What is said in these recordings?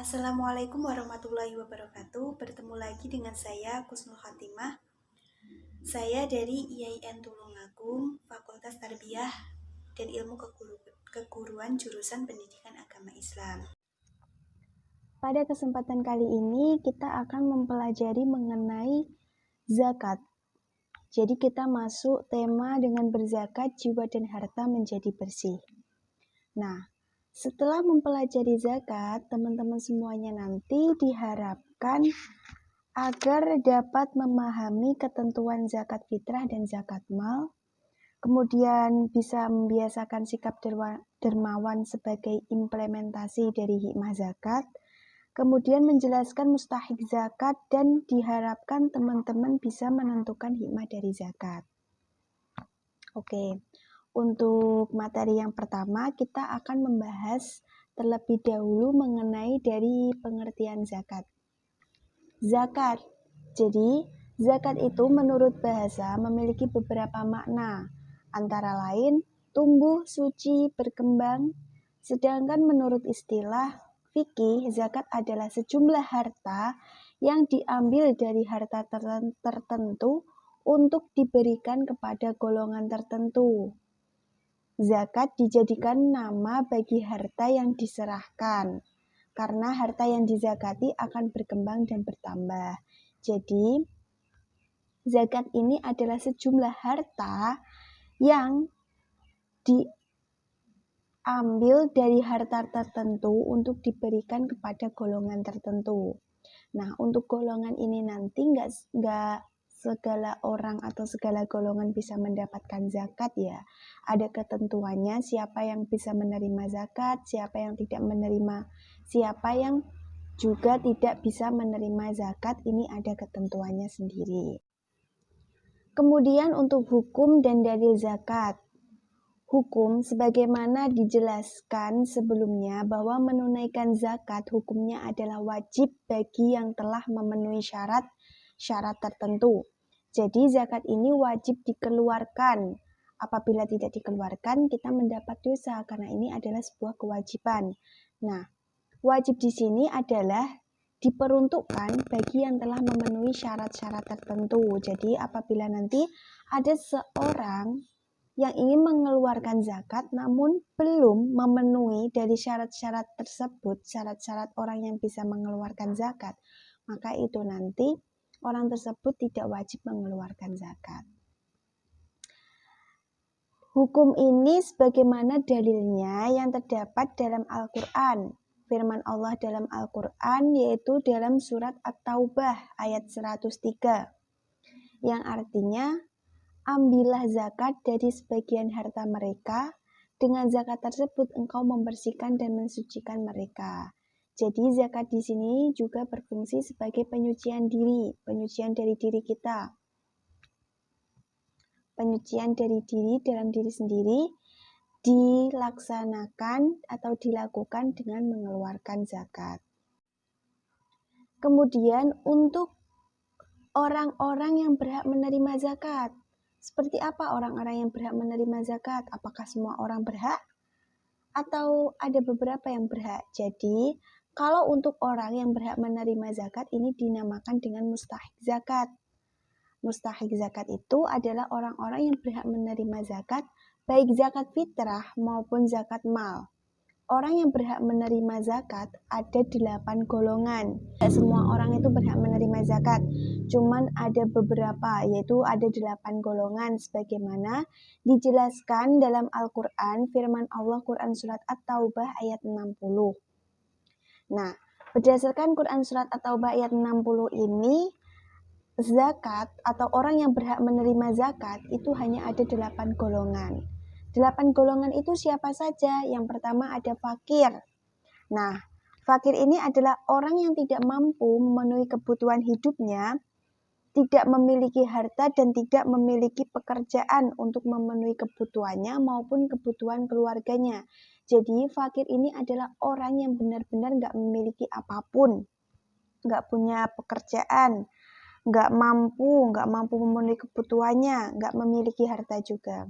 Assalamualaikum warahmatullahi wabarakatuh. Bertemu lagi dengan saya Kusnul Khatimah. Saya dari IAIN Tulungagung, Fakultas Tarbiyah dan Ilmu Keguruan jurusan Pendidikan Agama Islam. Pada kesempatan kali ini kita akan mempelajari mengenai zakat. Jadi kita masuk tema dengan berzakat, jiwa dan harta menjadi bersih. Nah, setelah mempelajari zakat, teman-teman semuanya nanti diharapkan agar dapat memahami ketentuan zakat fitrah dan zakat mal, kemudian bisa membiasakan sikap dermawan sebagai implementasi dari hikmah zakat, kemudian menjelaskan mustahik zakat, dan diharapkan teman-teman bisa menentukan hikmah dari zakat. Oke, untuk materi yang pertama kita akan membahas terlebih dahulu mengenai dari pengertian zakat. Zakat. Jadi, zakat itu menurut bahasa memiliki beberapa makna, antara lain tumbuh, suci, berkembang. Sedangkan menurut istilah fikih, zakat adalah sejumlah harta yang diambil dari harta tertentu untuk diberikan kepada golongan tertentu. Zakat dijadikan nama bagi harta yang diserahkan, karena harta yang dizakati akan berkembang dan bertambah. Jadi, zakat ini adalah sejumlah harta yang diambil dari harta tertentu untuk diberikan kepada golongan tertentu. Nah, untuk golongan ini nanti nggak segala orang atau segala golongan bisa mendapatkan zakat ya. Ada ketentuannya siapa yang bisa menerima zakat, siapa yang tidak menerima, siapa yang juga tidak bisa menerima zakat, ini ada ketentuannya sendiri. Kemudian untuk hukum dan dalil zakat. Hukum sebagaimana dijelaskan sebelumnya bahwa menunaikan zakat hukumnya adalah wajib bagi yang telah memenuhi syarat tertentu. Jadi zakat ini wajib dikeluarkan. Apabila tidak dikeluarkan, kita mendapat dosa karena ini adalah sebuah kewajiban. Nah, wajib di sini adalah diperuntukkan bagi yang telah memenuhi syarat-syarat tertentu. Jadi apabila nanti ada seorang yang ingin mengeluarkan zakat namun belum memenuhi dari syarat-syarat tersebut, syarat-syarat orang yang bisa mengeluarkan zakat, maka itu nanti orang tersebut tidak wajib mengeluarkan zakat. Hukum ini sebagaimana dalilnya yang terdapat dalam Al-Quran. Firman Allah dalam Al-Quran yaitu dalam surat At-Taubah ayat 103. Yang artinya, ambillah zakat dari sebagian harta mereka, dengan zakat tersebut engkau membersihkan dan mensucikan mereka. Jadi zakat di sini juga berfungsi sebagai penyucian dari diri kita. Penyucian dari diri dalam diri sendiri dilaksanakan atau dilakukan dengan mengeluarkan zakat. Kemudian untuk orang-orang yang berhak menerima zakat. Seperti apa orang-orang yang berhak menerima zakat? Apakah semua orang berhak? Atau ada beberapa yang berhak? Jadi, kalau untuk orang yang berhak menerima zakat, ini dinamakan dengan mustahik zakat. Mustahik zakat itu adalah orang-orang yang berhak menerima zakat, baik zakat fitrah maupun zakat mal. Orang yang berhak menerima zakat ada 8 golongan. Tidak semua orang itu berhak menerima zakat. Cuman ada beberapa, yaitu ada 8 golongan sebagaimana dijelaskan dalam Al-Quran, firman Allah Quran Surat At-Taubah ayat 60. Nah, berdasarkan Quran Surat At-Taubah ayat 60 ini, zakat atau orang yang berhak menerima zakat itu hanya ada 8 golongan. 8 golongan itu siapa saja? Yang pertama ada fakir. Nah, fakir ini adalah orang yang tidak mampu memenuhi kebutuhan hidupnya, tidak memiliki harta dan tidak memiliki pekerjaan untuk memenuhi kebutuhannya maupun kebutuhan keluarganya. Jadi fakir ini adalah orang yang benar-benar nggak memiliki apapun, nggak punya pekerjaan, nggak mampu memenuhi kebutuhannya, nggak memiliki harta juga.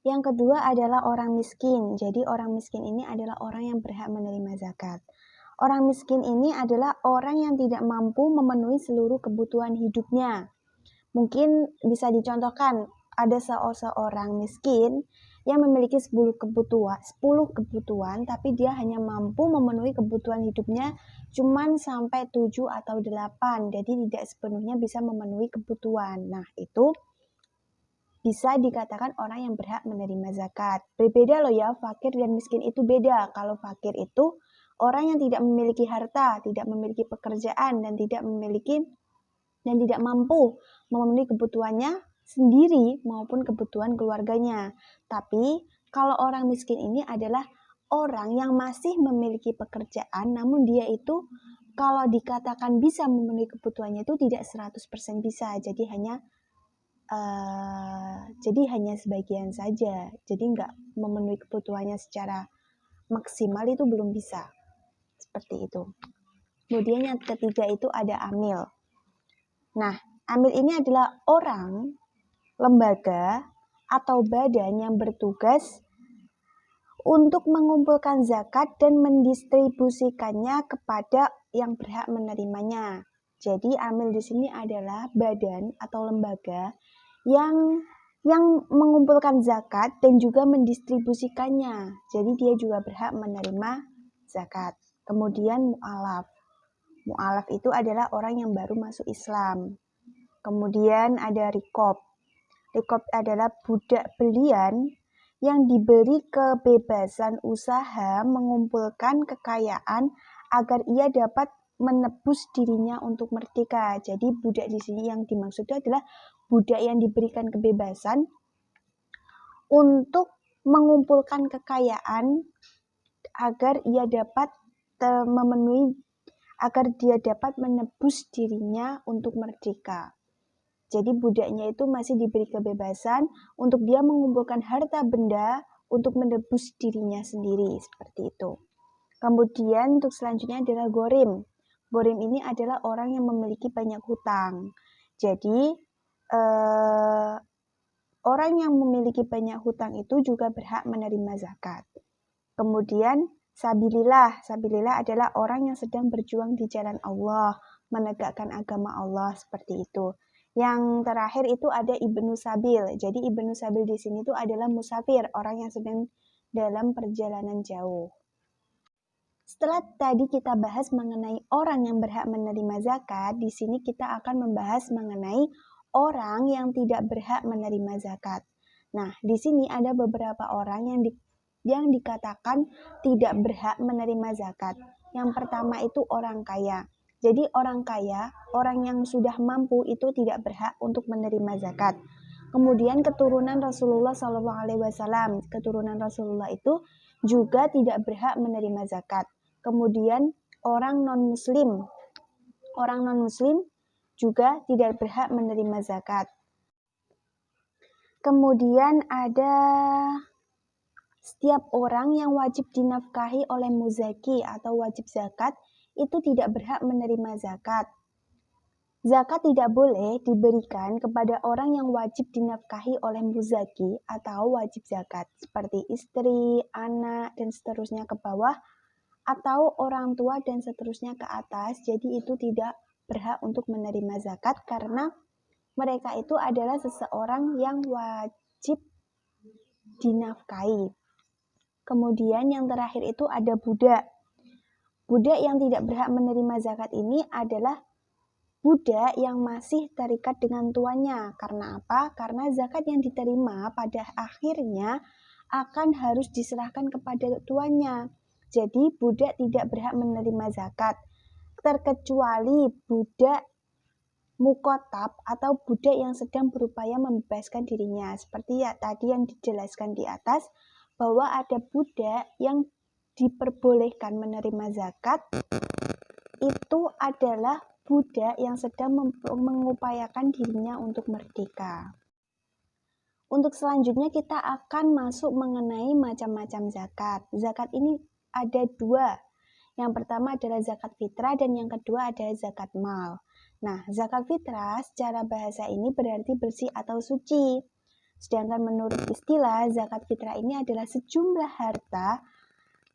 Yang kedua adalah orang miskin. Jadi orang miskin ini adalah orang yang berhak menerima zakat. Orang miskin ini adalah orang yang tidak mampu memenuhi seluruh kebutuhan hidupnya. Mungkin bisa dicontohkan, ada seorang miskin yang memiliki 10 kebutuhan, tapi dia hanya mampu memenuhi kebutuhan hidupnya cuman sampai 7 atau 8, jadi tidak sepenuhnya bisa memenuhi kebutuhan. Nah, itu bisa dikatakan orang yang berhak menerima zakat. Berbeda loh ya, fakir dan miskin itu beda. Kalau fakir itu orang yang tidak memiliki harta, tidak memiliki pekerjaan, dan tidak mampu memenuhi kebutuhannya sendiri maupun kebutuhan keluarganya. Tapi kalau orang miskin ini adalah orang yang masih memiliki pekerjaan, namun dia itu kalau dikatakan bisa memenuhi kebutuhannya itu tidak 100% bisa, jadi hanya sebagian saja, jadi nggak memenuhi kebutuhannya secara maksimal, itu belum bisa. Seperti itu. Kemudian yang ketiga itu ada amil. Nah, amil ini adalah orang, lembaga, atau badan yang bertugas untuk mengumpulkan zakat dan mendistribusikannya kepada yang berhak menerimanya. Jadi amil di sini adalah badan atau lembaga yang mengumpulkan zakat dan juga mendistribusikannya. Jadi dia juga berhak menerima zakat. Kemudian mu'alaf. Mu'alaf itu adalah orang yang baru masuk Islam. Kemudian ada rikob. Rikob adalah budak belian yang diberi kebebasan usaha mengumpulkan kekayaan agar ia dapat menebus dirinya untuk merdeka. Jadi budak di sini yang dimaksud itu adalah budak yang diberikan kebebasan untuk mengumpulkan kekayaan agar ia dapat menebus dirinya untuk merdeka. Jadi budaknya itu masih diberi kebebasan untuk dia mengumpulkan harta benda untuk menebus dirinya sendiri, seperti itu. Kemudian untuk selanjutnya adalah gorim. Gorim ini adalah orang yang memiliki banyak hutang. Jadi orang yang memiliki banyak hutang itu juga berhak menerima zakat. Kemudian sabilillah. Sabilillah adalah orang yang sedang berjuang di jalan Allah, menegakkan agama Allah, seperti itu. Yang terakhir itu ada Ibnu Sabil. Jadi Ibnu Sabil di sini itu adalah musafir, orang yang sedang dalam perjalanan jauh. Setelah tadi kita bahas mengenai orang yang berhak menerima zakat, di sini kita akan membahas mengenai orang yang tidak berhak menerima zakat. Nah, di sini ada beberapa orang yang dikatakan tidak berhak menerima zakat. Yang pertama itu orang kaya. Jadi orang kaya, orang yang sudah mampu itu tidak berhak untuk menerima zakat. Kemudian keturunan Rasulullah SAW, keturunan Rasulullah itu juga tidak berhak menerima zakat. Kemudian orang non-muslim juga tidak berhak menerima zakat. Kemudian ada setiap orang yang wajib dinafkahi oleh muzaki atau wajib zakat itu tidak berhak menerima zakat. Zakat tidak boleh diberikan kepada orang yang wajib dinafkahi oleh muzaki atau wajib zakat, seperti istri, anak, dan seterusnya ke bawah, atau orang tua dan seterusnya ke atas. Jadi itu tidak berhak untuk menerima zakat karena mereka itu adalah seseorang yang wajib dinafkahi. Kemudian yang terakhir itu ada budak. Budak yang tidak berhak menerima zakat ini adalah budak yang masih terikat dengan tuannya. Karena apa? Karena zakat yang diterima pada akhirnya akan harus diserahkan kepada tuannya. Jadi budak tidak berhak menerima zakat, terkecuali budak mukotab atau budak yang sedang berupaya membebaskan dirinya. Seperti ya tadi yang dijelaskan di atas, bahwa ada budak yang diperbolehkan menerima zakat, itu adalah budak yang sedang mengupayakan dirinya untuk merdeka. Untuk selanjutnya kita akan masuk mengenai macam-macam zakat. Zakat ini ada dua. Yang pertama adalah zakat fitrah dan yang kedua adalah zakat mal. Nah, zakat fitrah secara bahasa ini berarti bersih atau suci. Sedangkan menurut istilah, zakat fitrah ini adalah sejumlah harta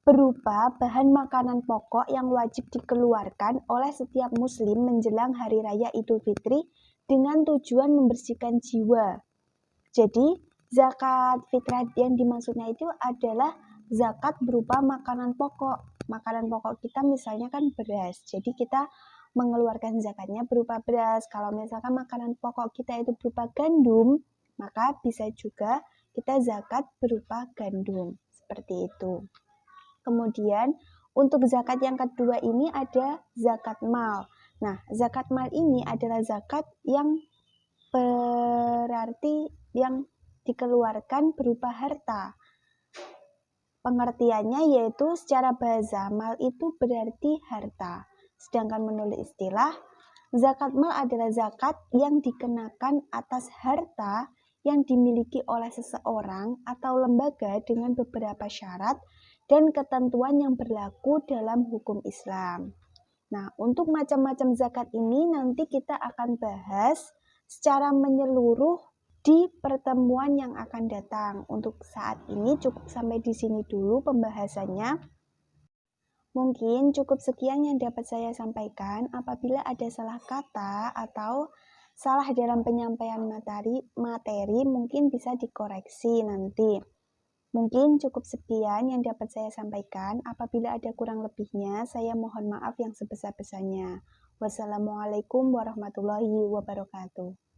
berupa bahan makanan pokok yang wajib dikeluarkan oleh setiap muslim menjelang Hari Raya Idul Fitri dengan tujuan membersihkan jiwa. Jadi, zakat fitrah yang dimaksudnya itu adalah zakat berupa makanan pokok. Makanan pokok kita misalnya kan beras. Jadi kita mengeluarkan zakatnya berupa beras. Kalau misalkan makanan pokok kita itu berupa gandum, maka bisa juga kita zakat berupa gandum. Seperti itu. Kemudian untuk zakat yang kedua ini ada zakat mal. Nah, zakat mal ini adalah zakat yang berarti yang dikeluarkan berupa harta. Pengertiannya yaitu secara bahasa mal itu berarti harta. Sedangkan menurut istilah, zakat mal adalah zakat yang dikenakan atas harta yang dimiliki oleh seseorang atau lembaga dengan beberapa syarat dan ketentuan yang berlaku dalam hukum Islam. Nah, untuk macam-macam zakat ini nanti kita akan bahas secara menyeluruh di pertemuan yang akan datang. Untuk saat ini cukup sampai di sini dulu pembahasannya. Mungkin cukup sekian yang dapat saya sampaikan. Apabila ada salah kata atau salah dalam penyampaian materi mungkin bisa dikoreksi nanti. Mungkin cukup sekian yang dapat saya sampaikan. Apabila ada kurang lebihnya, saya mohon maaf yang sebesar-besarnya. Wassalamualaikum warahmatullahi wabarakatuh.